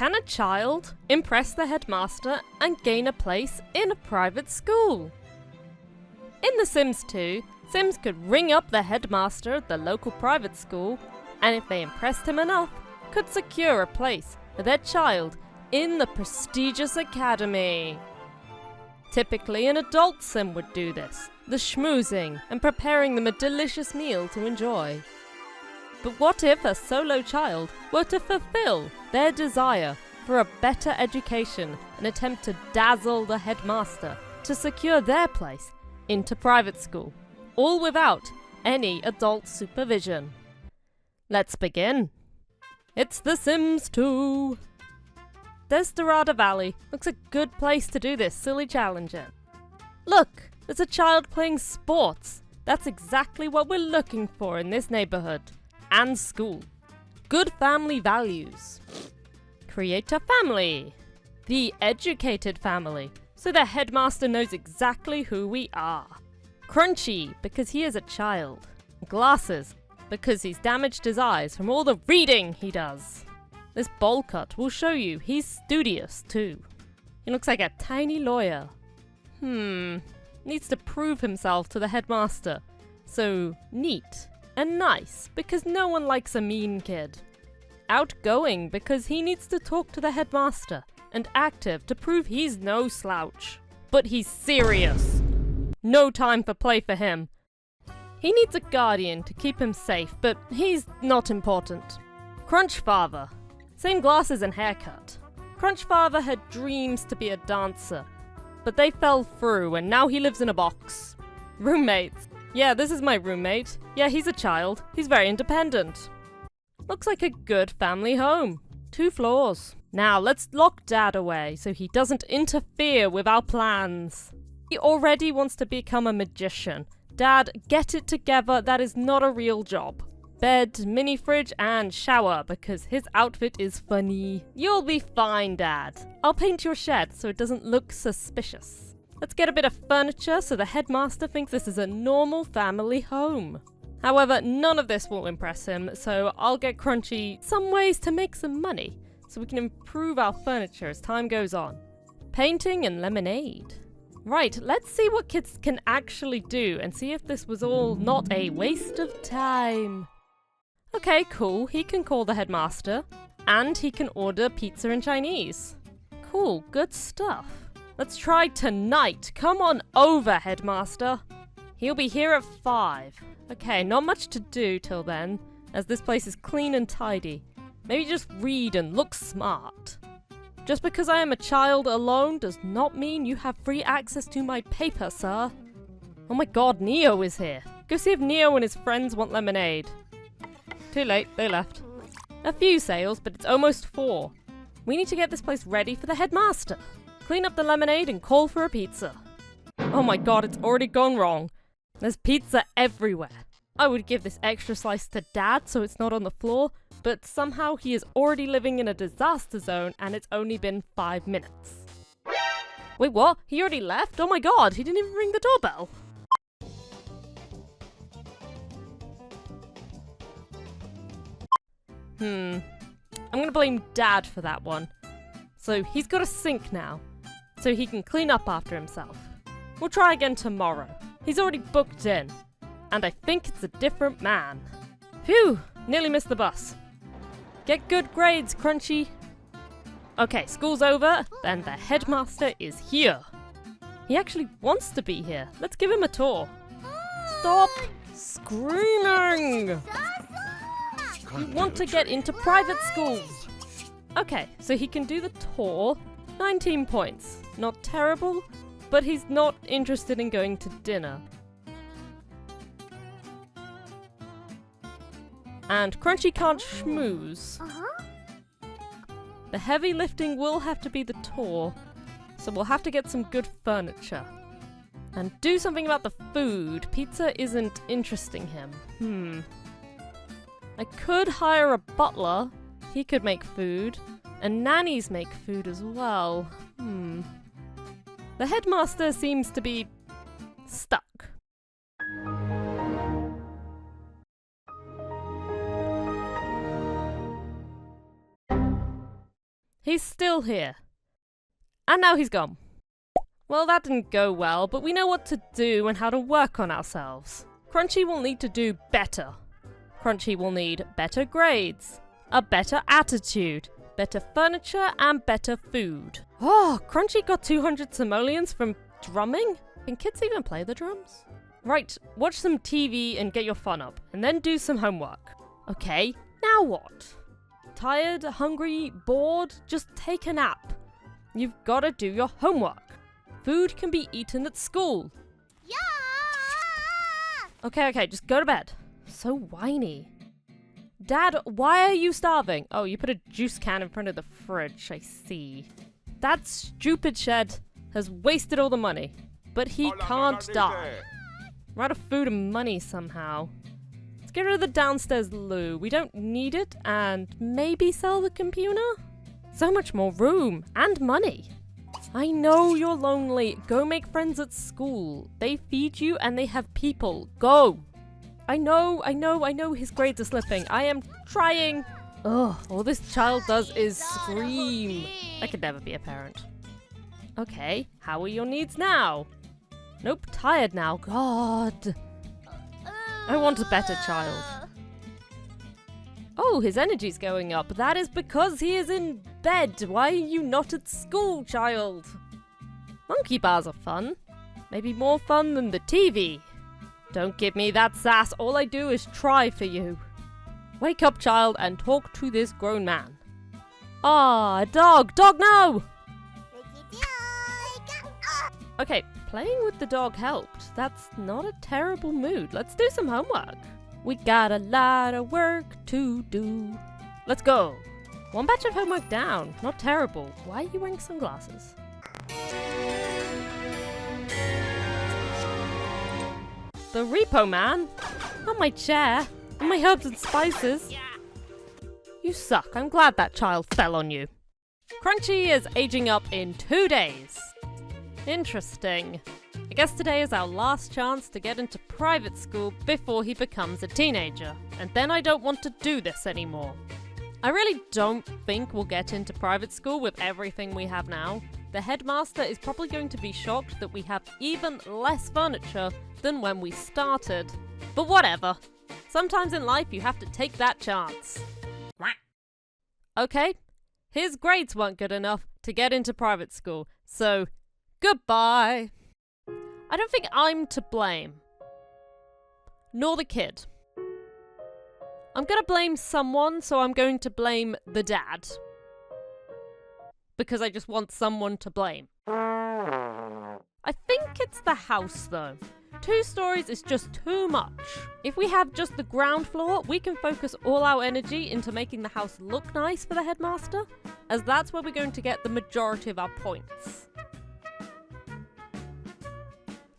Can a child impress the headmaster and gain a place in a private school? In The Sims 2, Sims could ring up the headmaster at the local private school, and if they impressed him enough, could secure a place for their child in the prestigious academy. Typically, an adult Sim would do this, the schmoozing and preparing them a delicious meal to enjoy. But what if a solo child were to fulfill their desire for a better education and attempt to dazzle the headmaster to secure their place into private school, all without any adult supervision? Let's begin. It's The Sims 2. Desperado Valley looks a good place to do this silly challenge in. Look, there's a child playing sports. That's exactly what we're looking for in this neighborhood and school. Good family values. Create a family. The educated family, so the headmaster knows exactly who we are. Crunchy, because he is a child. Glasses, because he's damaged his eyes from all the reading he does. This bowl cut will show you he's studious too. He looks like a tiny lawyer. Needs to prove himself to the headmaster. So neat and nice, because no one likes a mean kid. Outgoing, because he needs to talk to the headmaster. And active to prove he's no slouch. But he's serious. No time for play for him. He needs a guardian to keep him safe, but he's not important. Crunch Father. Same glasses and haircut. Crunch Father had dreams to be a dancer, but they fell through and now he lives in a box. Roommates. Yeah, this is my roommate. Yeah, he's a child. He's very independent. Looks like a good family home. 2 floors. Now let's lock Dad away so he doesn't interfere with our plans. He already wants to become a magician. Dad, get it together. That is not a real job. Bed, mini fridge, and shower because his outfit is funny. You'll be fine, Dad. I'll paint your shed so it doesn't look suspicious. Let's get a bit of furniture so the headmaster thinks this is a normal family home. However, none of this will impress him, so I'll get Crunchy some ways to make some money so we can improve our furniture as time goes on. Painting and lemonade. Right, let's see what kids can actually do and see if this was all not a waste of time. Okay, cool. He can call the headmaster. And he can order pizza and Chinese. Cool, good stuff. Let's try tonight. Come on over, headmaster. He'll be here at 5. Okay, not much to do till then, as this place is clean and tidy. Maybe just read and look smart. Just because I am a child alone does not mean you have free access to my paper, sir. Oh my god, Neo is here. Go see if Neo and his friends want lemonade. Too late, they left. A few sales, but it's almost 4. We need to get this place ready for the headmaster. Clean up the lemonade and call for a pizza. Oh my god, it's already gone wrong. There's pizza everywhere. I would give this extra slice to Dad so it's not on the floor, but somehow he is already living in a disaster zone and it's only been 5 minutes. Wait, what? He already left? Oh my god, he didn't even ring the doorbell. I'm gonna blame Dad for that one. So he's got a sink now, so he can clean up after himself. We'll try again tomorrow. He's already booked in, and I think it's a different man. Phew, nearly missed the bus. Get good grades, Crunchy. Okay, school's over, then the headmaster is here. He actually wants to be here. Let's give him a tour. Stop screaming! You want to get into private schools. Okay, so he can do the tour. 19 points. Not terrible, but he's not interested in going to dinner. And Crunchy can't schmooze. The heavy lifting will have to be the tour, so we'll have to get some good furniture. And do something about the food. Pizza isn't interesting him. I could hire a butler. He could make food. And nannies make food as well. The headmaster seems to be stuck. He's still here. And now he's gone. Well, that didn't go well, but we know what to do and how to work on ourselves. Crunchy will need to do better. Crunchy will need better grades, a better attitude, better furniture, and better food. Oh, Crunchy got 200 simoleons from drumming? Can kids even play the drums? Right, watch some TV and get your fun up, and then do some homework. Okay, now what? Tired, hungry, bored? Just take a nap. You've gotta do your homework. Food can be eaten at school. Yeah! Okay, just go to bed. So whiny. Dad, why are you starving? Oh, you put a juice can in front of the fridge, I see. That stupid shed has wasted all the money, but he can't die. We're out of food and money somehow. Let's get rid of the downstairs loo. We don't need it, and maybe sell the computer? So much more room and money. I know you're lonely. Go make friends at school. They feed you and they have people. Go. I know his grades are slipping. I am trying. Ugh, all this child does is scream. I could never be a parent. Okay, how are your needs now? Nope, tired now. God. I want a better child. Oh, his energy's going up. That is because he is in bed. Why are you not at school, child? Monkey bars are fun. Maybe more fun than the TV. Don't give me that sass. All I do is try for you. Wake up, child, and talk to this grown man. Ah, dog! Dog, no! Okay, playing with the dog helped. That's not a terrible mood. Let's do some homework. We got a lot of work to do. Let's go. One batch of homework down. Not terrible. Why are you wearing sunglasses? The repo man? Not my chair. And my herbs and spices. You suck. I'm glad that child fell on you. Crunchy is aging up in 2 days. Interesting. I guess today is our last chance to get into private school before he becomes a teenager. And then I don't want to do this anymore. I really don't think we'll get into private school with everything we have now. The headmaster is probably going to be shocked that we have even less furniture than when we started. But whatever. Sometimes in life you have to take that chance. Okay, his grades weren't good enough to get into private school, so goodbye. I don't think I'm to blame. Nor the kid. I'm gonna blame someone, so I'm going to blame the dad. Because I just want someone to blame. I think it's the house though. 2 stories is just too much. If we have just the ground floor, we can focus all our energy into making the house look nice for the headmaster, as that's where we're going to get the majority of our points.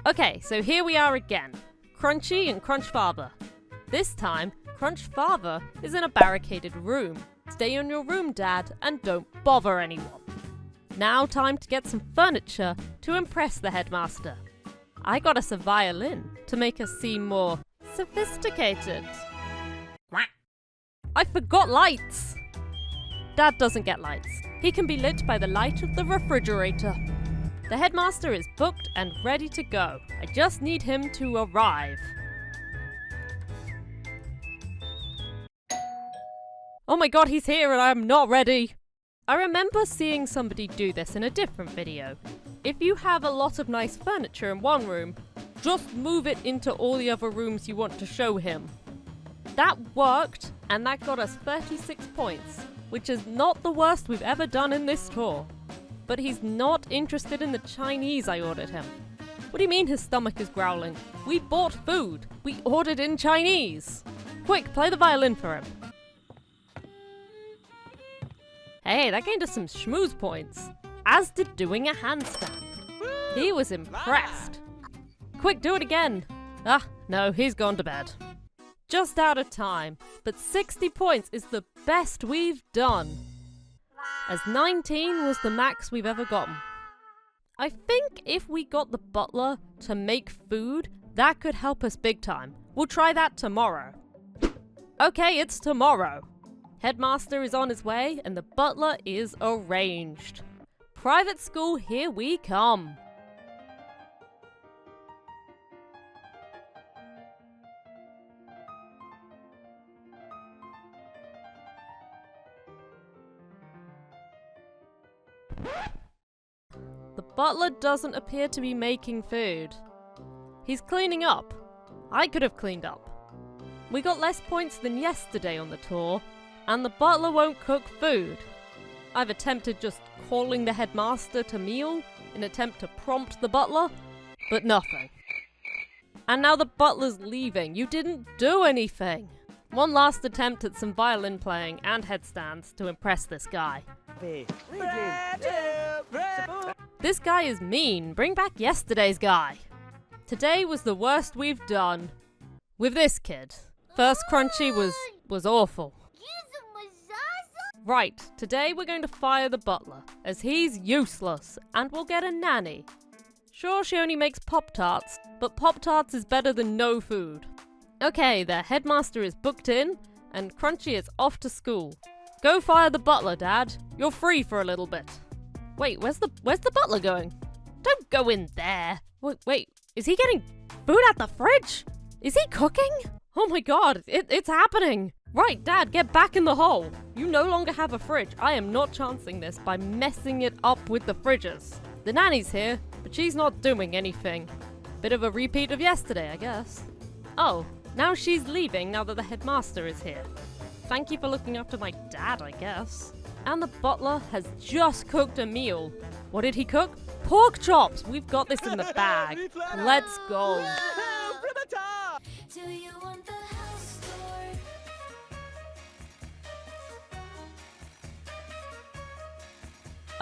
Okay, so here we are again. Crunchy and Crunch Father. This time, Crunch Father is in a barricaded room. Stay in your room, Dad, and don't bother anyone. Now time to get some furniture to impress the headmaster. I got us a violin to make us seem more sophisticated. I forgot lights! Dad doesn't get lights. He can be lit by the light of the refrigerator. The headmaster is booked and ready to go. I just need him to arrive. Oh my god, he's here and I'm not ready! I remember seeing somebody do this in a different video. If you have a lot of nice furniture in one room, just move it into all the other rooms you want to show him. That worked, and that got us 36 points, which is not the worst we've ever done in this tour. But he's not interested in the Chinese I ordered him. What do you mean his stomach is growling? We bought food. We ordered in Chinese. Quick, play the violin for him. Hey, that gained us some schmooze points. As did doing a handstand. He was impressed. Quick, do it again. Ah, no, he's gone to bed. Just out of time, but 60 points is the best we've done. As 19 was the max we've ever gotten. I think if we got the butler to make food, that could help us big time. We'll try that tomorrow. Okay, it's tomorrow. Headmaster is on his way and the butler is arranged. Private school, here we come. The butler doesn't appear to be making food. He's cleaning up. I could have cleaned up. We got less points than yesterday on the tour, and the butler won't cook food. I've attempted just calling the headmaster to meal in an attempt to prompt the butler, but nothing. And now the butler's leaving. You didn't do anything. One last attempt at some violin playing and headstands to impress this guy. This guy is mean. Bring back yesterday's guy. Today was the worst we've done. With this kid. First Crunchy was awful. Right, today we're going to fire the butler, as he's useless, and we'll get a nanny. Sure, she only makes Pop-Tarts, but Pop-Tarts is better than no food. Okay, the headmaster is booked in, and Crunchy is off to school. Go fire the butler, Dad. You're free for a little bit. Wait, where's the butler going? Don't go in there. Wait, is he getting food out the fridge? Is he cooking? Oh my god, it's happening. Right, Dad, get back in the hole. You no longer have a fridge. I am not chancing this by messing it up with the fridges. The nanny's here, but she's not doing anything. Bit of a repeat of yesterday, I guess. Oh, now she's leaving now that the headmaster is here. Thank you for looking after my dad, I guess. And the butler has just cooked a meal. What did he cook? Pork chops! We've got this in the bag. Let's go. Do you want the house tour?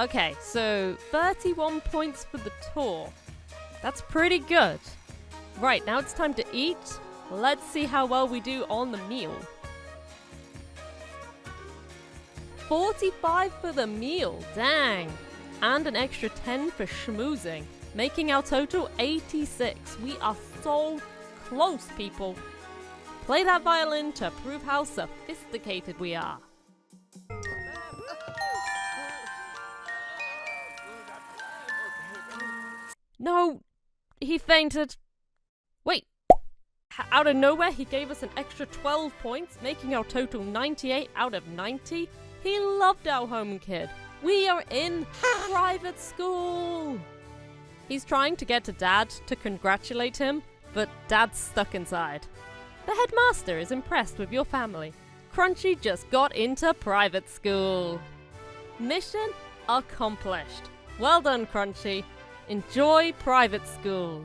Okay, so 31 points for the tour. That's pretty good. Right, now it's time to eat. Let's see how well we do on the meal. 45 for the meal, dang. And an extra 10 for schmoozing, making our total 86. We are so close, people. Play that violin to prove how sophisticated we are. No, he fainted. Wait, out of nowhere he gave us an extra 12 points, making our total 98 out of 90. He loved our home kid. We are in private school. He's trying to get to Dad to congratulate him, but Dad's stuck inside. The headmaster is impressed with your family. Crunchy just got into private school. Mission accomplished. Well done, Crunchy. Enjoy private school.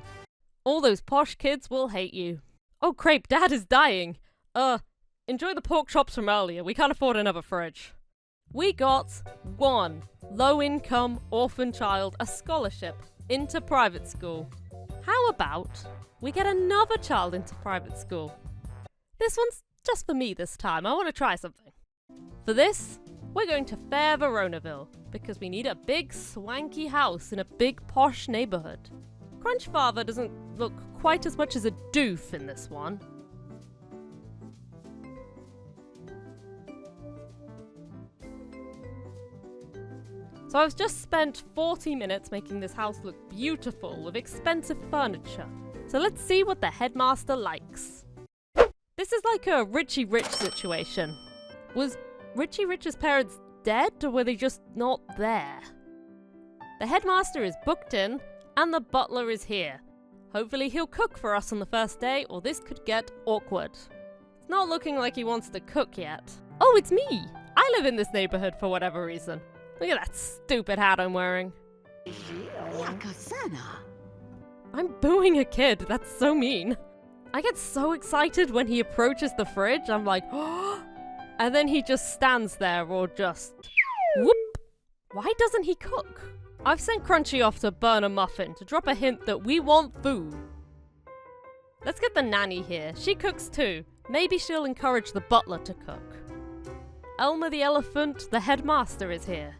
All those posh kids will hate you. Oh, crepe, Dad is dying. Enjoy the pork chops from earlier. We can't afford another fridge. We got one low-income orphan child a scholarship into private school. How about we get another child into private school? This one's just for me this time. I want to try something. For this, we're going to Fair Veronaville because we need a big swanky house in a big posh neighborhood. Crunch Father doesn't look quite as much as a doof in this one. So I've just spent 40 minutes making this house look beautiful with expensive furniture. So let's see what the headmaster likes. This is like a Richie Rich situation. Was Richie Rich's parents dead, or were they just not there? The headmaster is booked in, and the butler is here. Hopefully he'll cook for us on the first day, or this could get awkward. It's not looking like he wants to cook yet. Oh, it's me! I live in this neighborhood for whatever reason. Look at that stupid hat I'm wearing. I'm booing a kid, that's so mean. I get so excited when he approaches the fridge, I'm like, oh, and then he just stands there or just, whoop. Why doesn't he cook? I've sent Crunchy off to burn a muffin to drop a hint that we want food. Let's get the nanny here, she cooks too. Maybe she'll encourage the butler to cook. Elmer the elephant, the headmaster is here.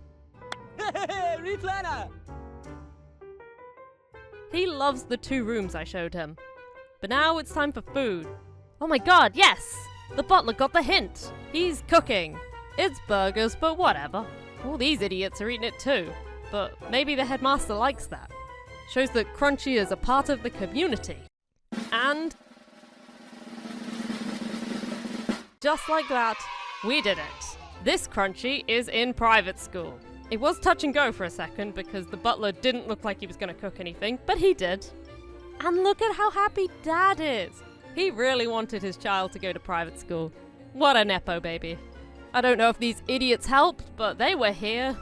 He loves the 2 rooms I showed him. But now it's time for food. Oh my god, yes! The butler got the hint! He's cooking! It's burgers, but whatever. All these idiots are eating it too. But maybe the headmaster likes that. Shows that Crunchy is a part of the community. And just like that, we did it. This Crunchy is in private school. It was touch and go for a second because the butler didn't look like he was going to cook anything, but he did. And look at how happy Dad is. He really wanted his child to go to private school. What a nepo baby. I don't know if these idiots helped, but they were here.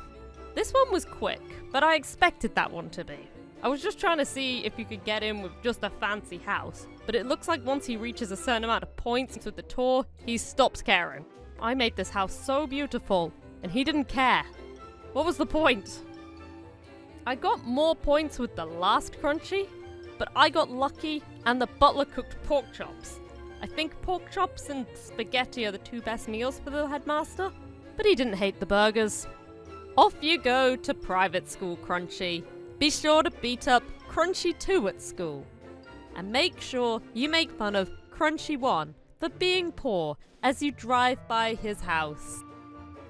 This one was quick, but I expected that one to be. I was just trying to see if you could get in with just a fancy house, but it looks like once he reaches a certain amount of points with the tour, he stops caring. I made this house so beautiful, and he didn't care. What was the point? I got more points with the last Crunchy, but I got lucky and the butler cooked pork chops. I think pork chops and spaghetti are the two best meals for the headmaster, but he didn't hate the burgers. Off you go to private school, Crunchy. Be sure to beat up Crunchy 2 at school. And make sure you make fun of Crunchy 1 for being poor as you drive by his house.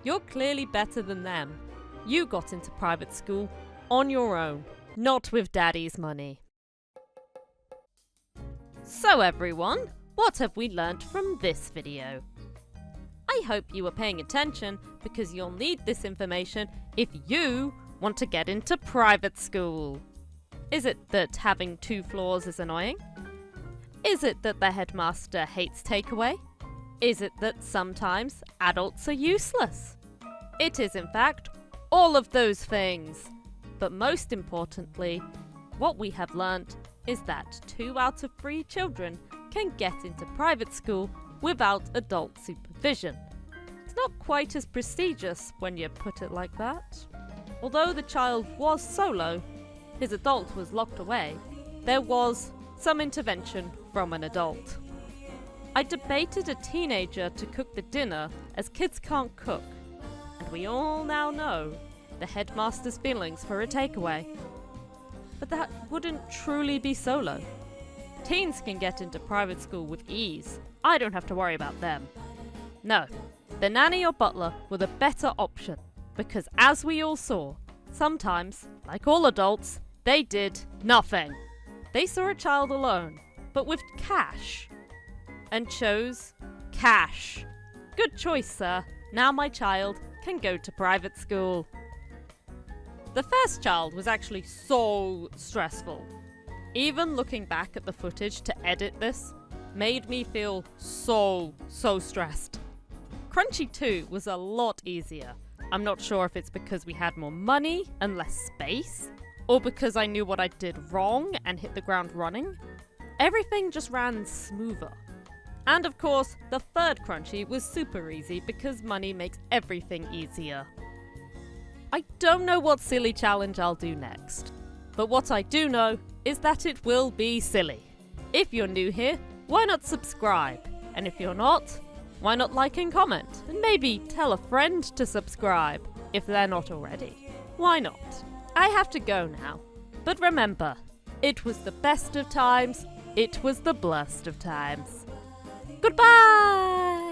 You're clearly better than them. You got into private school on your own, not with Daddy's money. So everyone, what have we learnt from this video? I hope you were paying attention because you'll need this information if you want to get into private school. Is it that having 2 floors is annoying? Is it that the headmaster hates takeaway? Is it that sometimes adults are useless? It is in fact all of those things. But most importantly, what we have learnt is that 2 out of 3 children can get into private school without adult supervision. It's not quite as prestigious when you put it like that. Although the child was solo, his adult was locked away, there was some intervention from an adult. I debated a teenager to cook the dinner as kids can't cook, and we all now know the headmaster's feelings for a takeaway. But that wouldn't truly be solo. Teens can get into private school with ease. I don't have to worry about them. No, the nanny or butler were the better option, because as we all saw, sometimes, like all adults, they did nothing. They saw a child alone, but with cash, and chose cash. Good choice, sir. Now my child can go to private school. The first child was actually so stressful. Even looking back at the footage to edit this made me feel so stressed. Crunchy 2 was a lot easier. I'm not sure if it's because we had more money and less space, or because I knew what I did wrong and hit the ground running. Everything just ran smoother. And of course, the third Crunchy was super easy because money makes everything easier. I don't know what silly challenge I'll do next, but what I do know is that it will be silly. If you're new here, why not subscribe? And if you're not, why not like and comment? And maybe tell a friend to subscribe if they're not already. Why not? I have to go now. But remember, it was the best of times, it was the blurst of times. Goodbye!